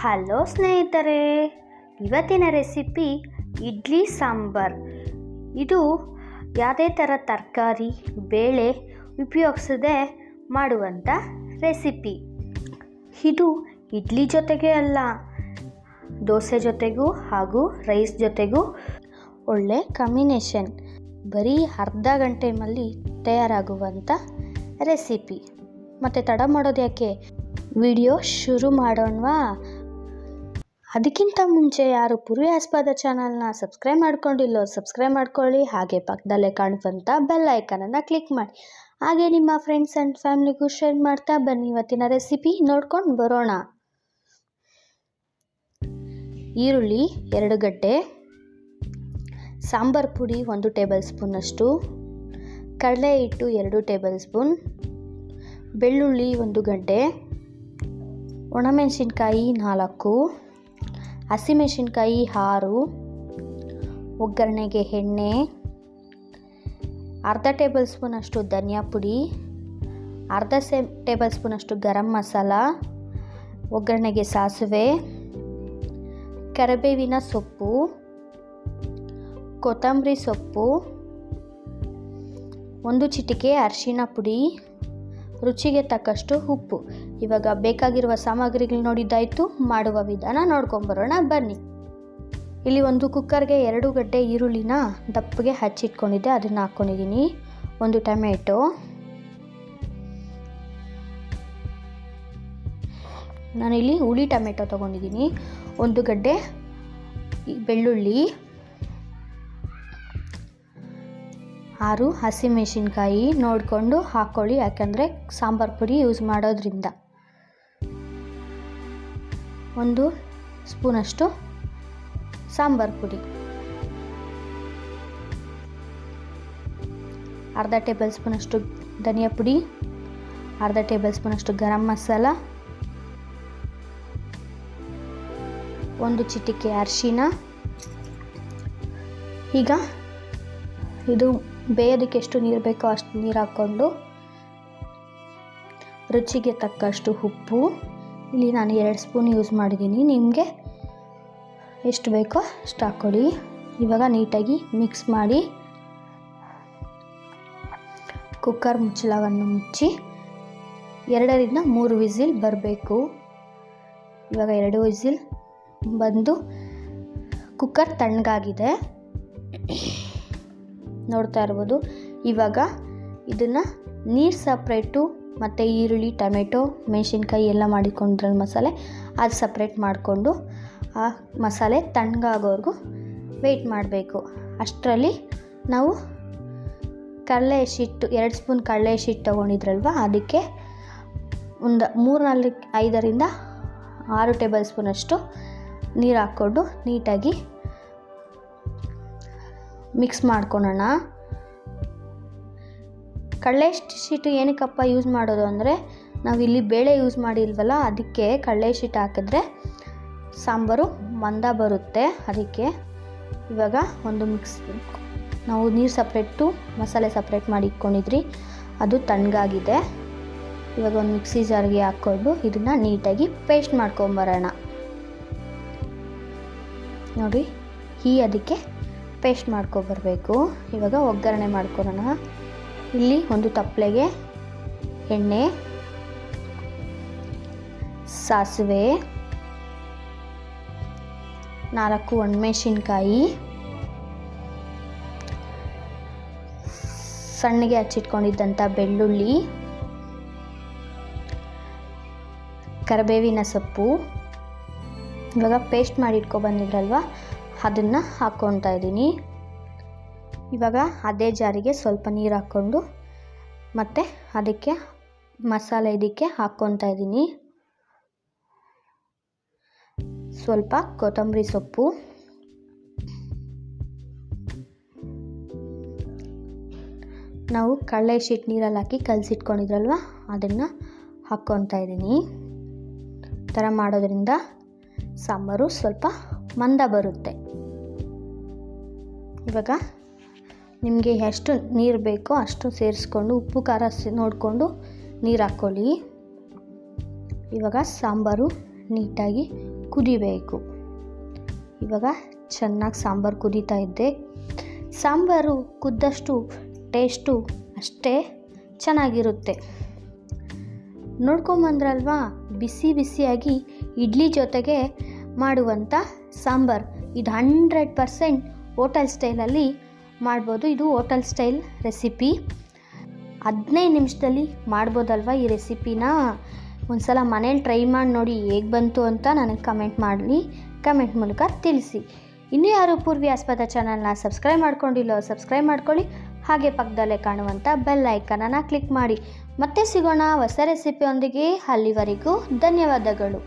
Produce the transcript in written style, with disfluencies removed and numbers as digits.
Hello ಸ್ನೇಹಿತರೆ, ಇವತ್ತಿನ recipe idli sambar. ಇದು ಯಾವುದೇ ಥರ ತರಕಾರಿ ಬೇಳೆ ಉಪಯೋಗಿಸದೆ ಮಾಡುವಂಥ ರೆಸಿಪಿ. ಇದು ಇಡ್ಲಿ ಜೊತೆಗೆ ಅಲ್ಲ, ದೋಸೆ ಜೊತೆಗೂ ಹಾಗೂ ರೈಸ್ ಜೊತೆಗೂ ಒಳ್ಳೆ ಕಾಂಬಿನೇಷನ್. ಬರೀ ಅರ್ಧ ಗಂಟೆಯಲ್ಲಿ ತಯಾರಾಗುವಂಥ ರೆಸಿಪಿ. ಮತ್ತು ತಡ ಮಾಡೋದು ಯಾಕೆ, ವಿಡಿಯೋ ಶುರು ಮಾಡೋಣವಾ? ಅದಕ್ಕಿಂತ ಮುಂಚೆ ಯಾರು ಪೂರ್ವಿ ಆಸ್ಪದ ಚಾನಲ್ನ ಸಬ್ಸ್ಕ್ರೈಬ್ ಮಾಡ್ಕೊಂಡಿಲ್ಲೋ ಸಬ್ಸ್ಕ್ರೈಬ್ ಮಾಡ್ಕೊಳ್ಳಿ. ಹಾಗೆ ಪಕ್ಕದಲ್ಲೇ ಕಾಣುವಂಥ ಬೆಲ್ ಐಕನನ್ನು ಕ್ಲಿಕ್ ಮಾಡಿ. ಹಾಗೆ ನಿಮ್ಮ ಫ್ರೆಂಡ್ಸ್ ಆ್ಯಂಡ್ ಫ್ಯಾಮಿಲಿಗೂ ಶೇರ್ ಮಾಡ್ತಾ ಬನ್ನಿ. ಇವತ್ತಿನ ರೆಸಿಪಿ ನೋಡ್ಕೊಂಡು ಬರೋಣ. ಈರುಳ್ಳಿ 2 ಗಡ್ಡೆ, ಸಾಂಬಾರು ಪುಡಿ 1 ಟೇಬಲ್ ಸ್ಪೂನಷ್ಟು, ಕಡಲೆ ಹಿಟ್ಟು 2 ಟೇಬಲ್ ಸ್ಪೂನ್, ಬೆಳ್ಳುಳ್ಳಿ 1 ಗಡ್ಡೆ, ಒಣಮೆಣಸಿನ್ಕಾಯಿ 4, ಹಸಿಮೆಣಸಿನ್ಕಾಯಿ 6, ಒಗ್ಗರಣೆಗೆ ಎಣ್ಣೆ, ಅರ್ಧ ಟೇಬಲ್ ಸ್ಪೂನಷ್ಟು ಧನಿಯಾ ಪುಡಿ, ಅರ್ಧ ಟೇಬಲ್ ಸ್ಪೂನಷ್ಟು ಗರಂ ಮಸಾಲ, ಒಗ್ಗರಣೆಗೆ ಸಾಸಿವೆ, ಕರಿಬೇವಿನ ಸೊಪ್ಪು, ಕೊತ್ತಂಬರಿ ಸೊಪ್ಪು, 1 ಚಿಟಿಕೆ ಅರಿಶಿಣ ಪುಡಿ, ರುಚಿಗೆ ತಕ್ಕಷ್ಟು ಉಪ್ಪು. ಇವಾಗ ಬೇಕಾಗಿರುವ ಸಾಮಗ್ರಿಗಳು ನೋಡಿದ್ದಾಯಿತು. ಮಾಡುವ ವಿಧಾನ ನೋಡ್ಕೊಂಬರೋಣ ಬನ್ನಿ. ಇಲ್ಲಿ ಒಂದು ಕುಕ್ಕರ್ಗೆ 2 ಗಡ್ಡೆ ಈರುಳ್ಳಿನ ದಪ್ಪಗೆ ಹಚ್ಚಿಟ್ಕೊಂಡಿದ್ದೆ, ಅದನ್ನು ಹಾಕ್ಕೊಂಡಿದ್ದೀನಿ. 1 ಟೊಮೆಟೊ, ನಾನಿಲ್ಲಿ ಹುಳಿ ಟೊಮೆಟೊ ತೊಗೊಂಡಿದ್ದೀನಿ. 1 ಗಡ್ಡೆ ಬೆಳ್ಳುಳ್ಳಿ, 6 ಹಸಿಮೆಣಸಿನ್ಕಾಯಿ ನೋಡಿಕೊಂಡು ಹಾಕ್ಕೊಳ್ಳಿ, ಯಾಕಂದರೆ ಸಾಂಬಾರು ಪುಡಿ ಯೂಸ್ ಮಾಡೋದ್ರಿಂದ. 1 ಸ್ಪೂನಷ್ಟು ಸಾಂಬಾರು ಪುಡಿ, ಅರ್ಧ ಟೇಬಲ್ ಸ್ಪೂನಷ್ಟು ಧನಿಯಾ ಪುಡಿ, ಅರ್ಧ ಟೇಬಲ್ ಸ್ಪೂನಷ್ಟು ಗರಂ ಮಸಾಲ, 1 ಚಿಟಿಕೆ ಅರಿಶಿಣ. ಈಗ ಇದು ಬೇಯೋದಕ್ಕೆ ಎಷ್ಟು ನೀರು ಬೇಕೋ ಅಷ್ಟು ನೀರು ಹಾಕ್ಕೊಂಡು ರುಚಿಗೆ ತಕ್ಕಷ್ಟು ಉಪ್ಪು. ಇಲ್ಲಿ ನಾನು 2 ಸ್ಪೂನ್ ಯೂಸ್ ಮಾಡಿದ್ದೀನಿ, ನಿಮಗೆ ಎಷ್ಟು ಬೇಕೋ ಅಷ್ಟು ಹಾಕ್ಕೊಳ್ಳಿ. ಇವಾಗ ನೀಟಾಗಿ ಮಿಕ್ಸ್ ಮಾಡಿ ಕುಕ್ಕರ್ ಮುಚ್ಚಳವನ್ನು ಮುಚ್ಚಿ 2ರಿಂದ 3 ವಿಸಿಲ್ ಬರಬೇಕು. ಇವಾಗ 2 ವಿಸಿಲ್ ಬಂದು ಕುಕ್ಕರ್ ತಣ್ಣಗಾಗಿದೆ, ನೋಡ್ತಾ ಇರ್ಬೋದು. ಇವಾಗ ಇದನ್ನು ನೀರು ಸಪ್ರೇಟು ಮತ್ತು ಈರುಳ್ಳಿ ಟೊಮೆಟೊ ಮೆಣಸಿನ್ಕಾಯಿ ಎಲ್ಲ ಮಾಡಿಕೊಂಡ್ರೆ ಮಸಾಲೆ ಅದು ಸಪ್ರೇಟ್ ಮಾಡಿಕೊಂಡು ಆ ಮಸಾಲೆ ತಣ್ಣಗಾಗೋವರೆಗೂ ವೆಯ್ಟ್ ಮಾಡಬೇಕು. ಅಷ್ಟರಲ್ಲಿ ನಾವು ಕಡಲೆ ಹಿಟ್ಟು 2 ಸ್ಪೂನ್ ಕಡಲೆ ಹಿಟ್ಟು ತೊಗೊಂಡಿದ್ರಲ್ವ, ಅದಕ್ಕೆ ಒಂದು 5ರಿಂದ 6 ಟೇಬಲ್ ಸ್ಪೂನಷ್ಟು ನೀರು ಹಾಕ್ಕೊಂಡು ನೀಟಾಗಿ ಮಿಕ್ಸ್ ಮಾಡ್ಕೊಳ್ಳೋಣ. ಕಡಲೆ ಹಿಟ್ಟು ಏನಕ್ಕಪ್ಪ ಯೂಸ್ ಮಾಡೋದು ಅಂದರೆ, ನಾವಿಲ್ಲಿ ಬೇಳೆ ಯೂಸ್ ಮಾಡಿಲ್ವಲ್ಲ, ಅದಕ್ಕೆ ಕಡಲೆ ಹಿಟ್ಟು ಹಾಕಿದ್ರೆ ಸಾಂಬಾರು ಮಂದ ಬರುತ್ತೆ. ಅದಕ್ಕೆ ಇವಾಗ ಒಂದು ನಾವು ನೀರು ಸಪ್ರೇಟು ಮಸಾಲೆ ಸಪ್ರೇಟ್ ಮಾಡಿ ಇಟ್ಕೊಂಡಿದ್ರಿ, ಅದು ತಣ್ಣಗಾಗಿದೆ. ಇವಾಗ ಒಂದು ಮಿಕ್ಸಿ ಜಾರ್ಗೆ ಹಾಕ್ಕೊಂಡು ಇದನ್ನು ನೀಟಾಗಿ ಪೇಸ್ಟ್ ಮಾಡ್ಕೊಂಬರೋಣ. ನೋಡಿ, ಅದಕ್ಕೆ ಪೇಸ್ಟ್ ಮಾಡ್ಕೊಬರ್ಬೇಕು. ಇವಾಗ ಒಗ್ಗರಣೆ ಮಾಡ್ಕೊಳ್ಳೋಣ. ಇಲ್ಲಿ ಒಂದು ತಪ್ಪಲೆಗೆ ಎಣ್ಣೆ, ಸಾಸಿವೆ, 4 ಒಣಮೆಣಸಿನ್ಕಾಯಿ, ಸಣ್ಣಗೆ ಹಚ್ಚಿಟ್ಕೊಂಡಿದ್ದಂಥ ಬೆಳ್ಳುಳ್ಳಿ, ಕರಿಬೇವಿನ ಸೊಪ್ಪು. ಇವಾಗ ಪೇಸ್ಟ್ ಮಾಡಿ ಇಟ್ಕೊಬಂದಿದ್ರಲ್ವ, ಅದನ್ನು ಹಾಕ್ಕೊತಾ ಇದ್ದೀನಿ. ಇವಾಗ ಅದೇ ಜಾರಿಗೆ ಸ್ವಲ್ಪ ನೀರು ಹಾಕ್ಕೊಂಡು ಮತ್ತು ಅದಕ್ಕೆ ಮಸಾಲೆ ಇದಕ್ಕೆ ಹಾಕ್ಕೊತಾ ಇದ್ದೀನಿ. ಸ್ವಲ್ಪ ಕೊತ್ತಂಬರಿ ಸೊಪ್ಪು, ನಾವು ಕಡಲೆ ಹಿಟ್ಟು ನೀರಲ್ಲಿ ಹಾಕಿ ಕಲಸಿಟ್ಕೊಂಡಿದ್ರಲ್ವ, ಅದನ್ನು ಹಾಕ್ಕೊತಾ ಇದ್ದೀನಿ. ಈ ಥರ ಮಾಡೋದ್ರಿಂದ ಸಾಂಬಾರು ಸ್ವಲ್ಪ ಮಂದ ಬರುತ್ತೆ. ಇವಾಗ ನಿಮಗೆ ಎಷ್ಟು ನೀರು ಬೇಕೋ ಅಷ್ಟು ಸೇರಿಸ್ಕೊಂಡು ಉಪ್ಪು ಖಾರ ನೋಡಿಕೊಂಡು ನೀರು ಹಾಕ್ಕೊಳ್ಳಿ. ಇವಾಗ ಸಾಂಬಾರು ನೀಟಾಗಿ ಕುದಿಬೇಕು. ಇವಾಗ ಚೆನ್ನಾಗಿ ಸಾಂಬಾರು ಕುದೀತಾ ಇದ್ದೆ. ಸಾಂಬಾರು ಕುದ್ದಷ್ಟು ಟೇಸ್ಟು ಅಷ್ಟೇ ಚೆನ್ನಾಗಿರುತ್ತೆ. ನೋಡ್ಕೊಂಬಂದ್ರಲ್ವಾ, ಬಿಸಿ ಬಿಸಿಯಾಗಿ ಇಡ್ಲಿ ಜೊತೆಗೆ ಮಾಡುವಂಥ ಸಾಂಬಾರು. ಇದು 100% ಹೋಟೆಲ್ ಸ್ಟೈಲಲ್ಲಿ ಮಾಡ್ಬೋದು. ಇದು ಹೋಟೆಲ್ ಸ್ಟೈಲ್ ರೆಸಿಪಿ. 15 ನಿಮಿಷದಲ್ಲಿ ಮಾಡ್ಬೋದಲ್ವ ಈ ರೆಸಿಪಿನ. ಒಂದು ಸಲ ಮನೇಲಿ ಟ್ರೈ ಮಾಡಿ ನೋಡಿ ಹೇಗೆ ಬಂತು ಅಂತ ನನಗೆ ಕಮೆಂಟ್ ಮೂಲಕ ತಿಳಿಸಿ. ಇನ್ನೂ ಯಾರು ಪೂರ್ವಿ ಆಸ್ಪದ ಚಾನಲ್ನ ಸಬ್ಸ್ಕ್ರೈಬ್ ಮಾಡ್ಕೊಂಡಿಲ್ಲೋ ಸಬ್ಸ್ಕ್ರೈಬ್ ಮಾಡ್ಕೊಳ್ಳಿ. ಹಾಗೆ ಪಕ್ಕದಲ್ಲೇ ಕಾಣುವಂಥ ಬೆಲ್ ಐಕನನ್ನು ಕ್ಲಿಕ್ ಮಾಡಿ. ಮತ್ತೆ ಸಿಗೋಣ ಹೊಸ ರೆಸಿಪಿಯೊಂದಿಗೆ. ಅಲ್ಲಿವರೆಗೂ ಧನ್ಯವಾದಗಳು.